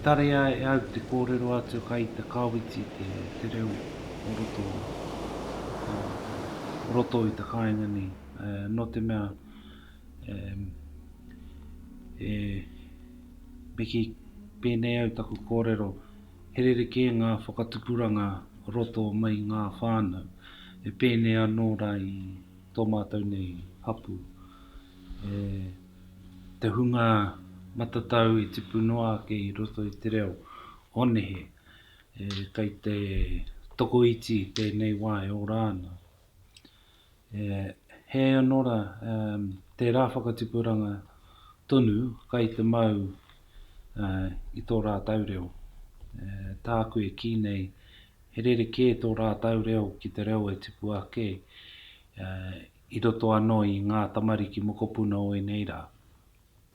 tarea e au te kōrero atu kai te kāwiti te reo roto i te kāinga ni. No te mea meki pēnei au taku kōrero herere ke ngā whakatupuranga roto mai ngā whānau. Pēnei anō rā i tō mātou nei hapu. Te hunga matatau i tipu noa ke i roto i te reo onehe. Kai te toko iti pēnei wā e oranga. He anora tērā whakatupuranga tonu kai te mau i tō rātau reo. Tāku e ki nei, he rere ke tō rātau reo ki te reo e tipu ake, i roto anō i ngā tamariki mokopuna o e nei rā.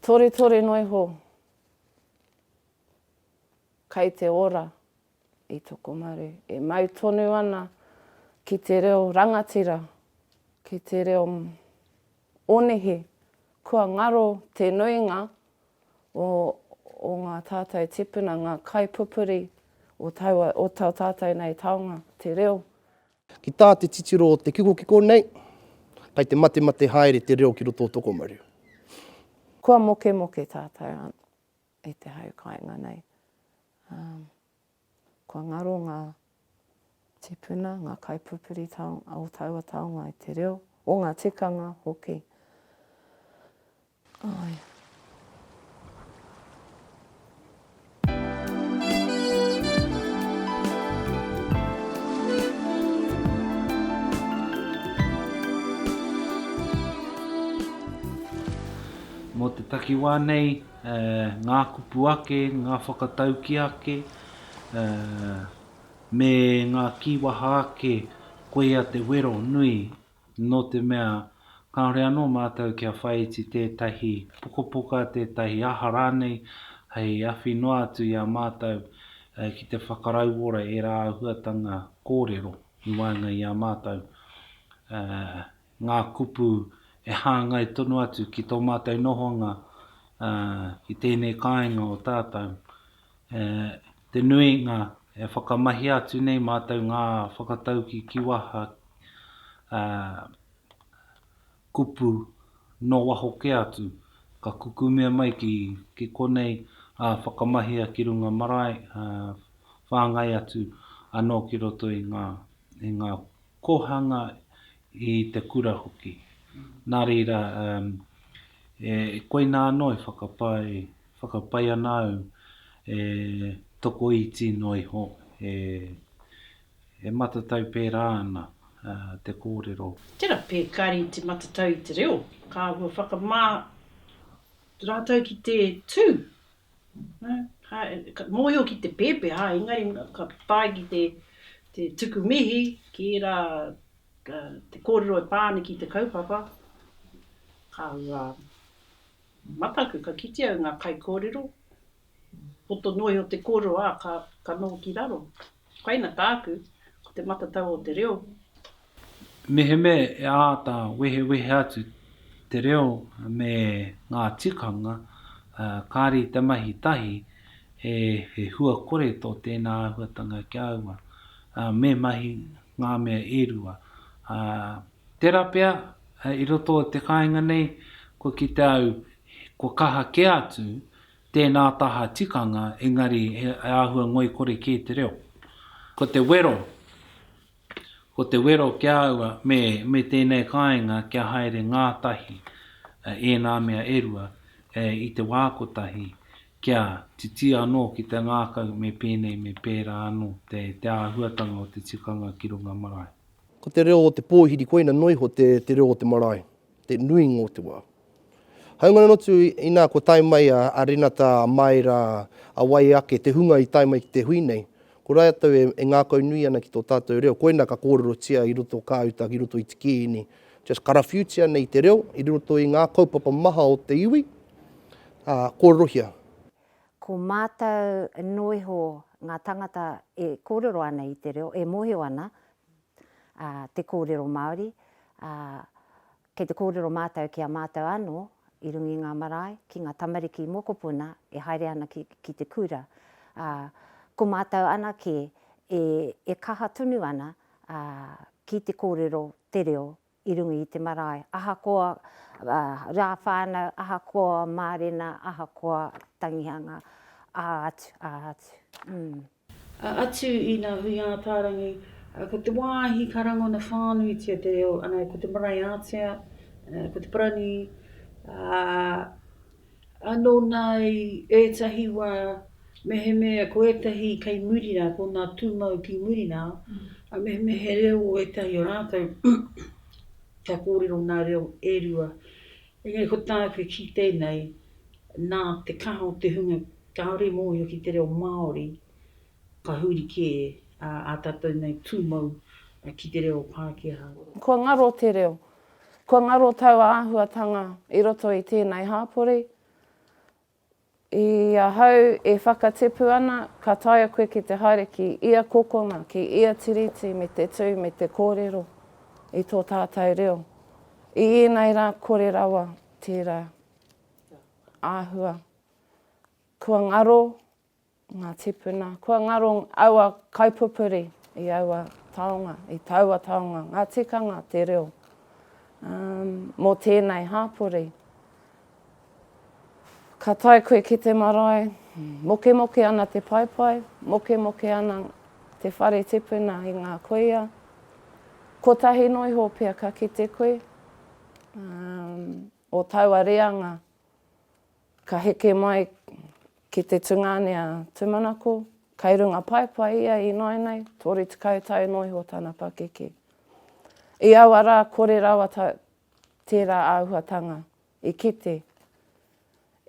Tore noi ho, kai te ora i Tokomaru. E mai tonu ana ki te reo rangatira, ki te reo onehe, kua ngaro te nuinga o ngā tātai tipuna, ngā kaipupuri o tau tātai nei taonga, te reo. Ki tā te titiro o te kiko nei, kai te mate haere te reo ki roto o Tokomaru. Kua moke tātai an i te hau kāinga nei. Kua ngaro ngā tipuna, ngā kaipupuri o taua taonga i te reo, o ngā tikanga hoki. Ai. Mo te takiwā nei, ngā kupu ake, ngā whakatauki ake, me ngā kiwaha ake koea te wero nui, no te mea kāore anō mātou kia whaiti tētahi pukapuka, tētahi aha rānei, hei awhinoa atu i a mātou ki te whakarauora e rā huatanga kōrero i wānga i a mātou. Ngā kupu e hāngai tonu atu ki tō mātou nohonga i tēnei kāinga o tātou. Te nuinga e whakamahi atu nei mātou ngā whakatauki kiwaha kupu no waho ke atu. Ka kukumea mai ki konei whakamahi a ki runga marae, whāngai atu anō ki roto i ngā kohanga i te kura hoki. Nā reira, koe nā anō e whakapai anau toko iti noi ho, e matatau pērā ana te kōrero. Tērā pēkari te matatau i te reo, ka hua whakamā rātau ki te tū. Mōhio ki te paepae, engari ka pai ki te tuku mihi, ki rā te kōrero e pāne ki te kaupapa. Ka hua mataku, ka kite au ngā kai kōrero. Poto noi o te kōrero ka nō ki raro. Kaina tāku, ko te matatau o te reo. Mehe e āta wehe atu te reo me ngā tikanga, kāri te mahi tahi, he hua kore tō tēnā huatanga ki aua, me mahi ngā mea erua. Tērā pea, i roto o te kāinga nei, ko ki te au, ko kaha ke atu, tēnā taha tikanga, engari e āhua ngoi kore ki te reo. Ko te wero kia aua me tēnei kāinga kia haere ngā tahi e nā mea erua i te wākotahi kia titi anō ki te ngākau me pēnei me pērā anō te āhuatanga o te tikanga ki runga marae. Ko te reo o te pōhiri koina noiho te reo o te marae, te nuinga o te wā. Haungana notu i nā ko tai mai a rinata, a maira, a wai ake, te hunga i tai mai ki te hui nei. Ko rai atau e ngākau nui ana ki tō tātou reo, koina ka kōrero tia i roto kāuta, i roto i te kīni. Just karawhiutia nei te reo, i roto i ngā kaupapa maha o te iwi, kōrerohia. Ko mātou noiho ngā tangata e kōrero ana i te reo, e mohio ana te kōrero Māori. Kei te kōrero mātou ki a mātou anō, i rungi ngā marae, ki ngā tamariki mokopuna, e haere ana ki te kura. Ko mātou ana e kaha tunu ana ki te kōrero te reo i rungi i te marae. Ahakoa rā whānau, ahakoa mārena, ahakoa tangihanga, atu. Atu i ngā hui ātārangi, ko te wāhi karangona whānuitia te reo, ana ko te marae ātea, ko te parani, anō nei ētahi wā mehe mea ko ētahi kei murina, ko ngā tūmau ki murina, a mehe reo o ētahi o rātou, kia kōrero ngā reo e rua. Engari ko tāku ki tēnei, nā te kaha o te hunga, ka haere mōhio ki te reo Māori, ka huri kē a tātou nei tūmau ki te reo Pākehā. Kua ngaro te reo. Kua ngaro tau āhuatanga i roto i tēnei hapori. I hau e whakatipu ana, ka taia koe ki te haere ki ia kokona, ki ia tiriti me te tū, me te kōrero i tō tātou reo. I ēnei rā kore rawa tērā āhua. Kua ngaro ngā tipuna, kua ngaro aua kaupupuri i aua taonga, i taua taonga, ngā tikanga te reo. Mō tēnei hapori. Ka tae koe ki te marae, moke ana te paepae, moke ana te whare tipuna i ngā koia. Ko tahi noiho pia ka ki te koe, o taua reanga, ka heke mai ki te tungānea tumanako, kei runga paepae ia i nainei, tori te kautau noiho tāna pakeke. I aua rā kore rawa tērā āhuatanga i kite.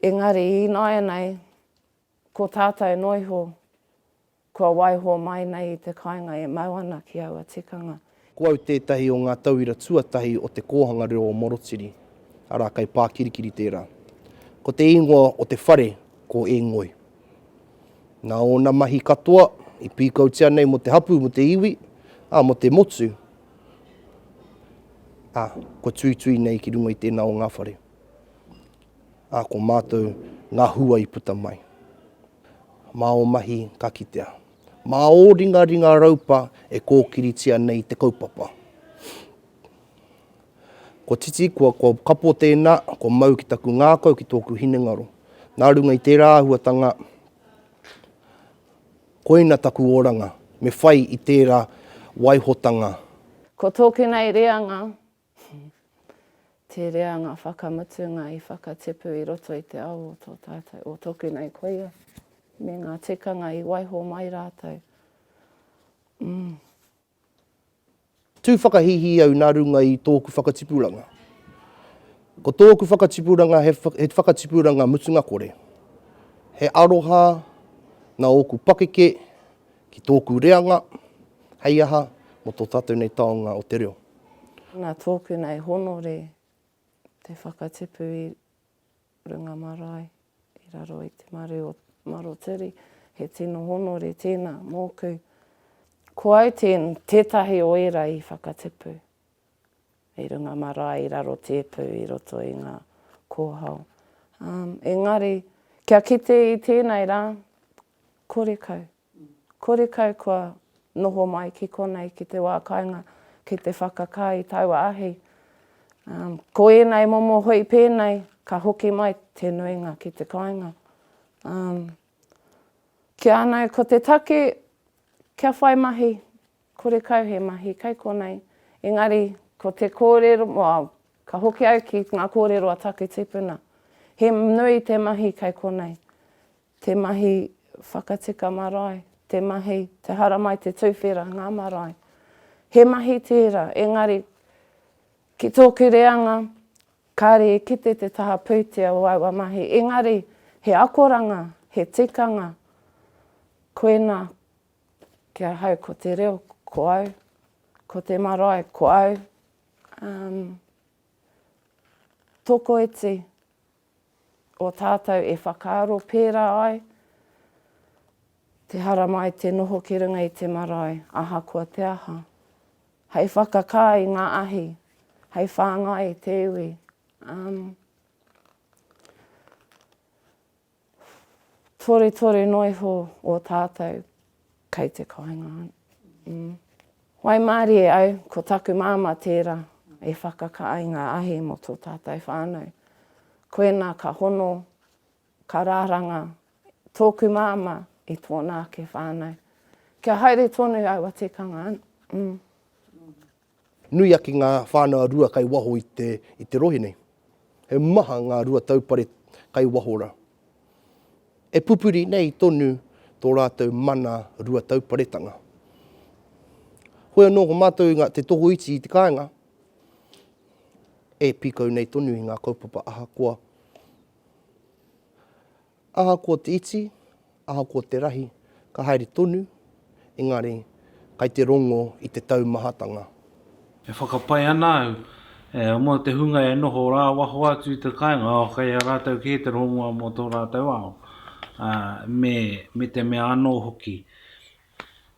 Engari i nainei, ko tātou noiho, kua waiho mai nei i te kāinga e mauana ki aua tikanga. Ko au tētahi o ngā tauira tuatahi o te kōhanga reo o Morotiri, arā kai pākirikiri tērā. Ko te ingoa o te whare, ko e ngoi. Nā o nā mahi katoa, i pīkautia nei mo te hapu, mo te iwi, mo te motu. Ko tui nei ki runga i tēnā o ngā whare. Ko mātou ngā hua i puta mai. Mā o mahi ka kitea. Mā o ringa raupa e kōkiritia nei te kaupapa. Ko titi, ko kapo tēnā, ko mau ki taku ngākau ki tōku hinengaro. Nā runga i tērā āhuatanga, koina taku oranga, me whai i tērā waihotanga. Ko tōku nei reanga, te reanga whakamutunga i whakatipu i roto i te ao o tō tātou, o tōku nei koia, me ngā tikanga i waiho mai rātou. Tū whakahihi au nā runga i tōku whakatipuranga. Ko tōku whakatipuranga he whakatipuranga mutunga kore. He aroha nā oku pakeke ki tōku reanga, hei aha mo tō tātou nei taonga o te reo. Nā tōku nei honore te whakatipu i runga marae, i raro i te maru o Marotiri, he tino honore tēnā mōku. Ko au tētahi o era i whakatipu, i runga marae, i raro tēpu, i roto i ngā kōhau. Engari, kia kite i tēnei rā, korekau. Korekau kua noho mai ki konei, ki te wākainga, ki te whakakā i taua ahi. Ko enei momo hui pēnei, ka hoki mai te nuinga ki te kāinga. Kia anau, ko te take, kia whai mahi, kore kau he mahi, kei konei. Engari, ko te kōrero, ka hoki au ki ngā kōrero a take tipuna. He nui te mahi kei konei. Te mahi whakatika marae, te mahi, te haramai, te tūwhera, ngā marae. He mahi tērā, engari, ki tōku reanga, kāre e kite te taha pūtea o aua mahi. Engari, he akoranga, he tikanga, koena, kia hau ko te reo, ko au, ko te marae, ko au. Toko eti o tātou e whakaaro pērā ai, te haramai te noho ki runga i te marae, aha kua te aha. Hei whakakā i ngā ahi, hei whāngai te iwi. tori noiho o tātou kei te kāinga. Wai Māori e au, ko taku māma tērā, e whakakaai ngā ahi mo tō tātou whānau. Koena ka hono, ka rāranga, tōku māma i tōna ke whānau. Kia haere tonu au a tikanga. Nui aki ngā whānau rua kai waho i te rohe nei. He maha ngā rua taupare kai wahora. E pupuri nei tonu tō rātou mana rua tauparetanga. Hoi anō ko mātou ngā te tohu iti i te kāinga. E pikau nei tonu i ngā kaupapa ahakoa. Ahakoa te iti, ahakoa te rahi, ka haere tonu, engari, kai te rongo i te taumahatanga. E whakapai ana au, mo te hunga e noho rā waho atu i te kāinga, kai a rātou ki te rongoa mo tō rātou ao. Me te mea anō hoki.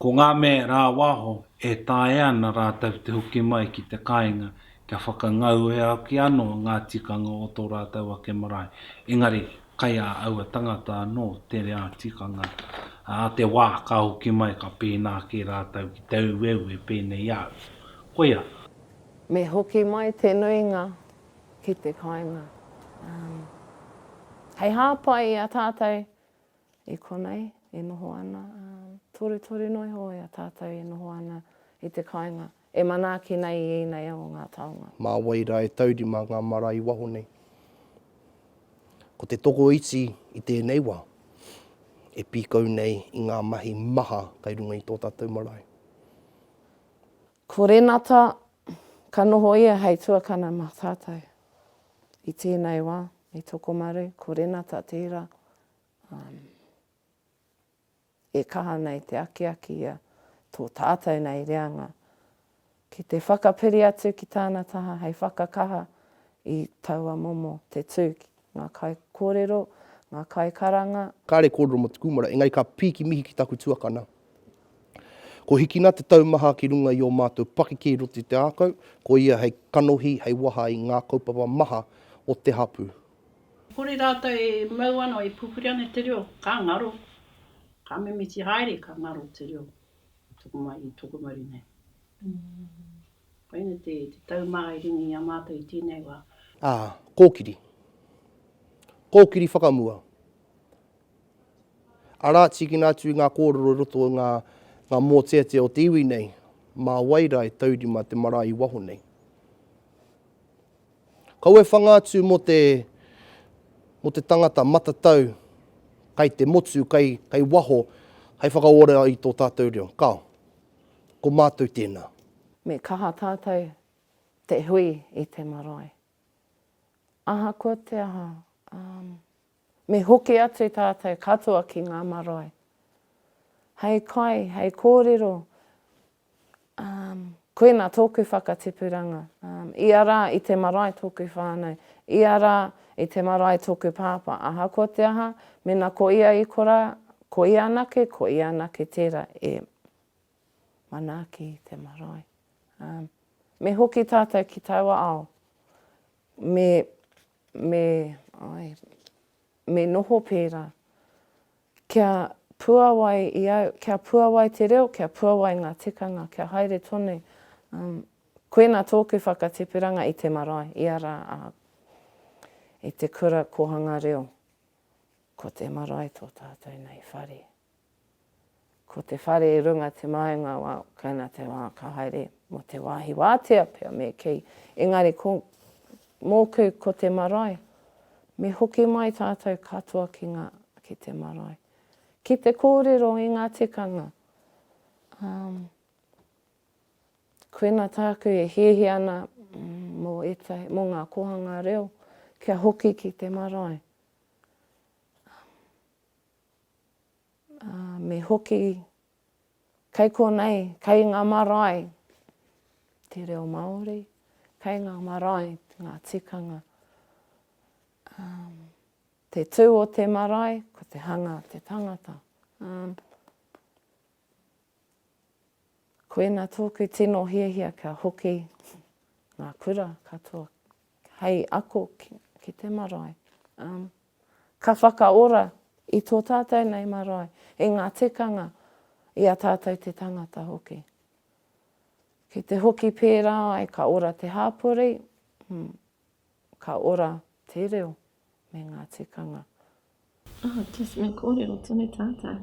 Ko ngā mea rā waho e tāe ana rātou te hoki mai ki te kāinga, kia whakangau e au ki anō ngā tikanga o tō rātou ake marae. Engari, kai a au a tangata anō te rea tikanga. Te wā ka hoki mai ka pēnā ki rātou ki tau eu e pēnei au. Koia. Me hoki mai te nuinga ki te kāinga. Hei hāpai a tātou i konei, e noho ana. Tori noiho e a tātou e noho ana i te kāinga. E manaki nei i nei o ngā taonga. Mā waira e taurima ngā mara i waho nei. Ko te toko iti i tēnei wā, e pikau nei i ngā mahi maha kai runga i tō tātou marae. Ko renata, ka noho ia hei tuakana mā tātou. I tēnei wā, i Tokomaru, ko renata tērā. E kaha nei te aki ia tō tātou nei reanga. Ki te whakapiri atu ki tāna taha, hei whakakaha i taua momo te tū, ngā kai kōrero, ngā kai karanga. Kāre kōrero mo te kumara, engari ka piki mihi ki taku tuakana. Ko hiki nā te taumaha ki runga i o mātou pakeke roti te ākau, ko ia hei kanohi, hei waha i ngā kaupapa maha o te hapu. Kore rātou e mau ana e pupuri ana te reo, ka ngaro. Ka memeti haere ka ngaro te reo. Tokomaru nei. Koina te taumaha i ringi a mātou i tēnei wā. Kōkiri. Kōkiri whakamua. Arā tiki nā tu ngā kōrero roto ngā mōteate o te iwi nei, mā waira e taurima te marae i waho nei. Kau e whangātu mo te tangata matatau, kai te motu, kai waho, hei whakaora i tō tātou reo. Kao, ko mātou tēnā. Me kaha tātou te hui i te marae. Aha ko te aha. Me hoki atu tātou katoa ki ngā marae. Hei kai, hei kōrero, koena tōku whakatipuranga. I ara i te marae tōku whānau, i ara i te marae tōku pāpā. Aha ko te aha, mena ko ia i kora, ko ia anake, ko ia anake tērā e manaki i te marae. Me hoki tātou ki taua ao, me noho pērā, kia puawai i au, kia puawai te reo, kia puawai ngā tikanga, kia haere tonu. Koena tōku whakatipuranga i te marae, i ara i te kura kohanga reo. Ko te marae tō tātou nei whare. Ko te whare i runga te maenga wā, kaina te wā ka haere mo te wāhi wātea pia me kei. Engari, mōku ko te marae, me hoki mai tātou katoa ki te marae. Ki te kōrero i ngā tikanga. Koena tāku e hehe ana mo ngā kohanga reo, kia hoki ki te marae. Me hoki, kei konei, kei ngā marae, te reo Māori, kei ngā marae, ngā tikanga. Te tū o te marae, ko te hanga, te tangata. Koena tōku tino hiahia kia hoki ngā kura katoa. Hei ako ki te marae. Ka whakaora I tō tātai nei marae, e ngā tikanga i a tātai te tangata hoki. Ki te hoki pērā ai ka ora te hapori, ka ora te reo me ngā tikanga. Just me kōrero tonu tātou.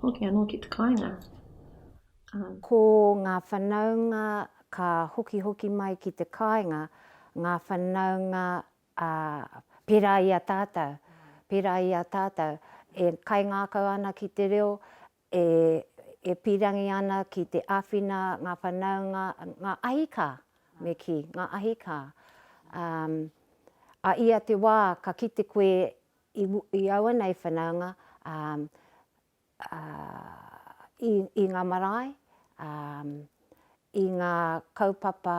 Hoki anō ki te kāinga. Ko ngā whanaunga ka hoki mai ki te kāinga, ngā whanaunga pērā i a tātou. Pērā i a tātou. E kai ngākau ana ki te reo, e pirangi ana ki te āwhina, ngā whanaunga, ngā ahikā me ki, ngā ahikā. A ia te wā, ka kite koe i aua nei whanaunga, i ngā marae, i ngā kaupapa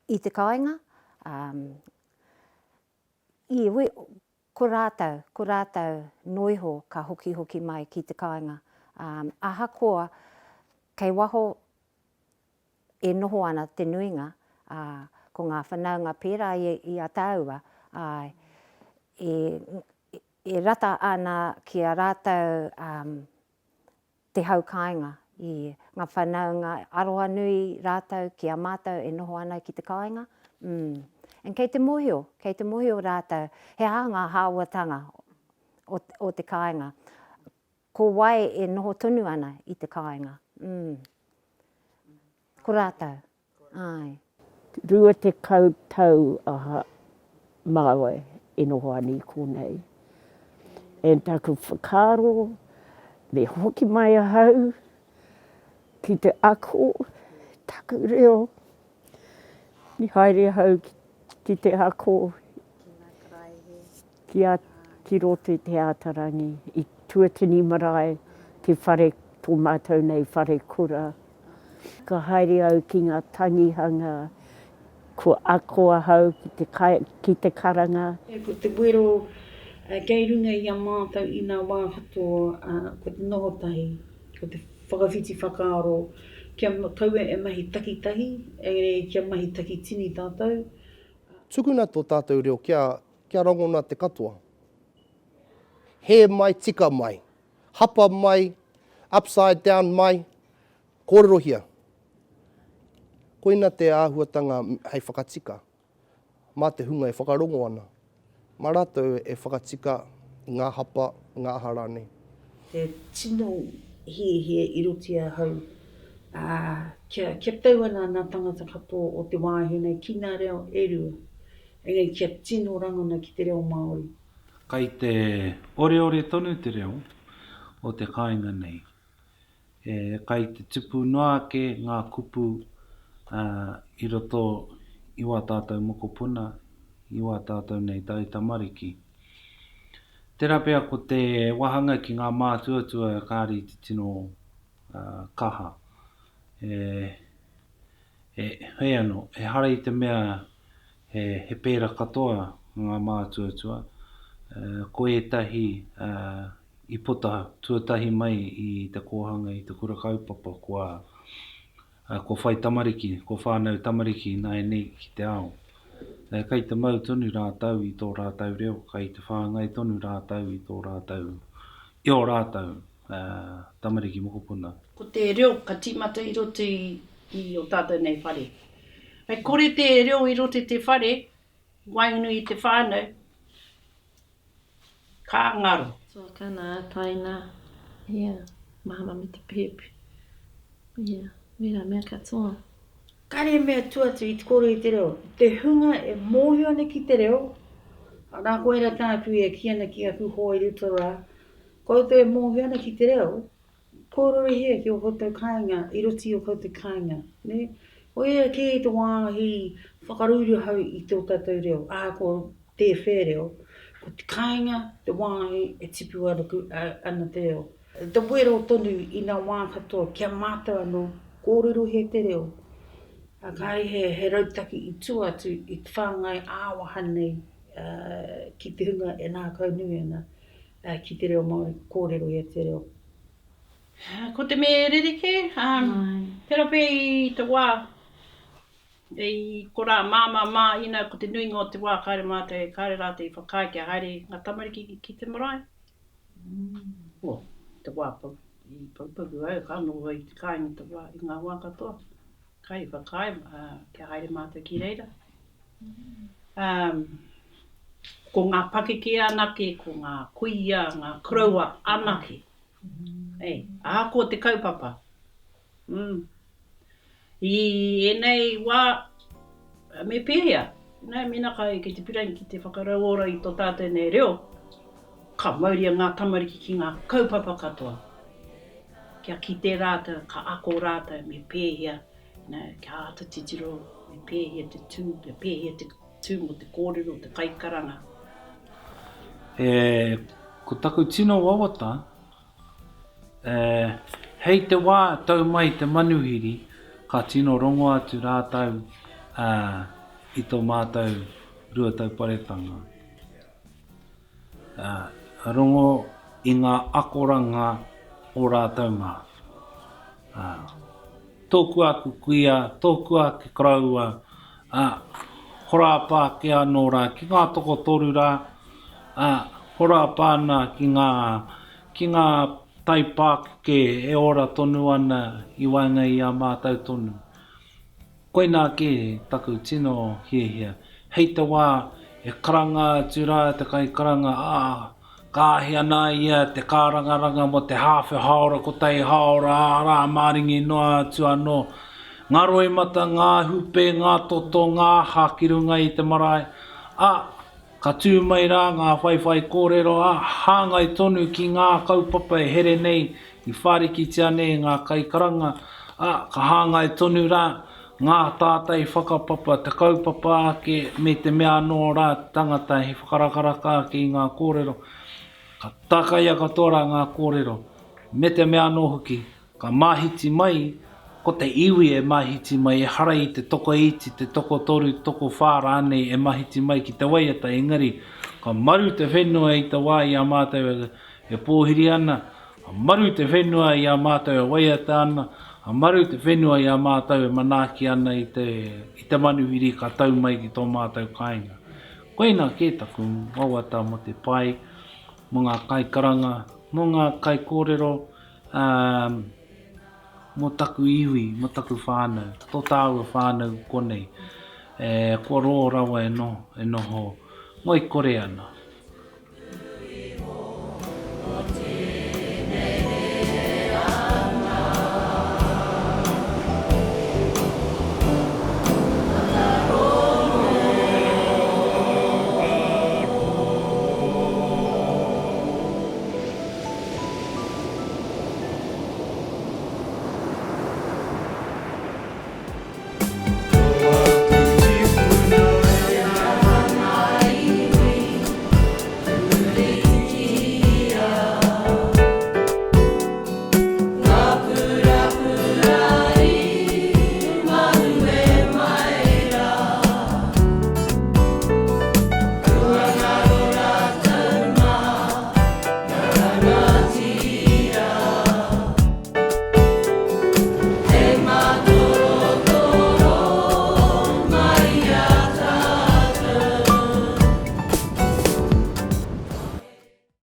i te kāinga, ko rātou noiho ka hoki mai ki te kāinga. Ahakoa, kei waho e noho ana te nuinga, ko ngā whanaunga pērā i a tāua, e rata ana ki a rātou te haukainga. I ngā whanaunga aroha nui rātou ki a mātou e noho ana ki te kāinga. En kei te mohio rātou, he ngā hāuatanga o te kāinga. Ko wai e noho tonu ana i te kāinga. Ko rātou. Ai. Rua te kautau aha māue e noho ani konei. E taku whakaro, me hoki mai ahau, ki te ako, taku reo, ni haere ahau ki te ako, ki roto i te ātarangi, i tuatini marae, ki whare tō mātou nei whare kura. Ka haere au ki ngā tangihanga, ko ako ahau ki te karanga. Ko te wero kei runga i a mātou i ngā wā katoa, ko te nohotahi, ko te whakawhiti whakaaro, kia kaua e mahi takitahi, e kia mahi taki tini tātou. Tukuna tō tātou reo kia rangona te katoa. He mai, tika mai. Hapa mai, upside down mai, kōrero hia. Koina te āhuatanga hei whakatika. Mā te hunga e whakarongo ana. Mā rātou e whakatika i ngā hapa, ngā aharane. Te tino hie i rotia hau. Kia tau ana nā tangata katoa o te wāhi nei ki ngā reo e rua. Engari kia tino rangana ki te reo Māori. Kai te ore tonu te reo o te kāinga nei. Kai te tupu noa ke ngā kupu i roto i wā tātou mokopuna, i wā tātou nei tau tamariki. Tērā pēr ko te wahanga ki ngā mātuatua kāri te tino kaha. Hei anō, he hara i te mea he pēra katoa ngā mātuatua. Ko etahi i pota tuatahi mai i te kōhanga i te kura kaupapa ko whai tamariki, ko whānau tamariki nai nei ki te ao. Kai te mau tonu rātau i tō rātau reo, kai te whāngai tonu rātau i tō rātau, i o rātau tamariki mokopuna. Ko te reo ka tīmata i roto i o tātou nei whare. Mai kore te reo i roto te whare, wainu i te whānau, ka ngaro. So kana taina, mahama me te pepe. Mera mea katoa. Kare mea tuatu i te kore i te reo. Te hunga e mōhio ana ki te reo. Nā koe ra tāpū e ki ana ki a kuhoi ruto rā. Koutou e mōhio ana ki te reo. Kōrero hea ki o koutou kāinga, i roti o koutou kāinga. Ne? O ea ke te wāhi whakaruru hau i tō tātou reo. Ko te whē reo. Ko te kāinga, te wāhi e tipu ana te reo. Te wero tonu i ngā wā katoa, kia mātou anō, kōrero he te reo. Kāri he rautaki i tua atu i te whāngai āwaha nei ki te hunga e nā kaunui ana ki te reo Māori, kōrero he te reo. Ko te me ririke, tera pē i te wā, ko rā mā ina ko te nuinga o te wā kāre mātou, kāre rātou i whakae kia haere ngā tamariki ki te marae. O, te wā i paupaku au, ka anō i te kāinga te wā i ngā wā katoa. Kai whakai, kia haere mātou ki reira. Ko ngā pakeke anake, ko ngā kuia, ngā kraua anake. Ei, ko te kaupapa. I enei wā, me pēhea. Nā mina kai ki te pirangi ki te whakarauora i tō tātou nei reo. Ka mauria ngā tamariki ki ngā kaupapa katoa. Kia ki te rāta, ka ako rāta, me pēhea. Kia ata titiro, me pēhea te tū, me pēhea te tū mo te kōrero, te kaikaranga. Ko taku tino wawata, hei te wā tau mai te manuhiri, ka tino rongo atu rātau i tō mātou ruatauparetanga. Rongo i ngā akoranga o rātau mā. Tōku aku kuia, tōku aku kraua, hora pā ke anō rā, ki ngā toko toru rā, hora pāna ki ngā taipāke e ora tonu ana i waenga i a mātou tonu. Koe nā ke taku tino hiehia. Hei te wā e karanga atu rā, te kai karanga, ka ahi ana ia te kārangaranga mo te hawhi haora, ko tei haora, rā māringi noa atu anō. Ngā roimata, ngā hupe, ngā toto, ngā hākirunga i te marae. Ka tū mai rā ngā whaiwhai kōrero, hāngai tonu ki ngā kaupapa e here nei, i whāriki tia nei ngā kai karanga. Ka hāngai tonu rā, ngā tātai whakapapa, te kaupapa ake me te mea anō rā tangata he whakarakaraka ake i ngā kōrero. Ka takaia katoa rā ngā kōrero, me te mea anō hoki, ka mahiti mai, ko te iwi e mahiti mai, e hara i te toko iti, te toko toru, toko whāra anei e mahiti mai ki te waiata, engari, ka maru te whenua i te wā i a mātou e pōhiri ana, ka maru te whenua i a mātou e waiata ana, ka maru te whenua i a mātou e manaki ana i te manuhiri ka tau mai ki tō mātou kāinga. Koina ke taku wawata mo te pai, mo ngā kai karanga, mo ngā kai kōrero, mo taku iwi, mo taku whānau, tō tāua whānau konei, kua rō rawa e noho, ngoi kore ana.